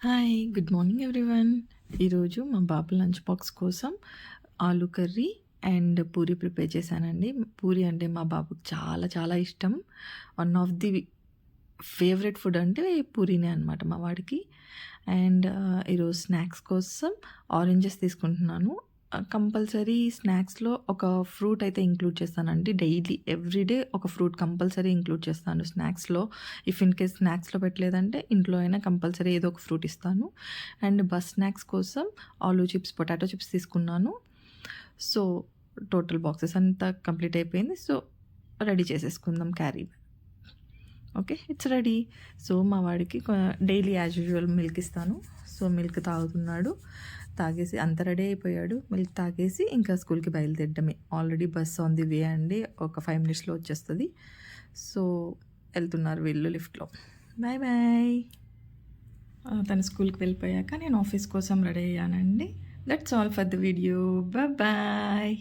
Hi good morning everyone. ఈరోజు మా బాబు lunch box కోసం aloo curry and puri prepare చేశానండి. పూరి అంటే మా బాబుకి చాలా చాలా ఇష్టం. One of the favourite food అంటే పూరీనే అనమాట మా వాడికి. అండ్ ఈరోజు స్నాక్స్ కోసం ఆరెంజెస్ తీసుకుంటున్నాను. కంపల్సరీ స్నాక్స్లో ఒక ఫ్రూట్ అయితే ఇంక్లూడ్ చేస్తానండి. డైలీ ఎవ్రీడే ఒక ఫ్రూట్ కంపల్సరీ ఇంక్లూడ్ చేస్తాను స్నాక్స్లో. ఇఫ్ ఇన్ కేస్ స్నాక్స్లో పెట్టలేదంటే ఇంట్లో అయినా కంపల్సరీ ఏదో ఒక ఫ్రూట్ ఇస్తాను. అండ్ బస్ స్నాక్స్ కోసం ఆలూ చిప్స్, పొటాటో చిప్స్ తీసుకున్నాను. సో టోటల్ బాక్సెస్ అంతా కంప్లీట్ అయిపోయింది. సో రెడీ చేసేసుకుందాం carry. Okay, it's ready. So మా వాడికి డైలీ యాజ్ యూజువల్ మిల్క్ ఇస్తాను. సో మిల్క్ తాగుతున్నాడు. తాగేసి అంత రెడీ అయిపోయాడు. మిల్క్ తాగేసి ఇంకా స్కూల్కి బయలుదేరడమే. Already bus on the way అండి, ఒక 5 minutesలో వచ్చేస్తుంది. సో వెళ్తున్నారు వీళ్ళు లిఫ్ట్లో. Bye bye. తను స్కూల్కి వెళ్ళిపోయాక నేను ఆఫీస్ కోసం రెడీ అయ్యానండి. That's all for the video. Bye bye.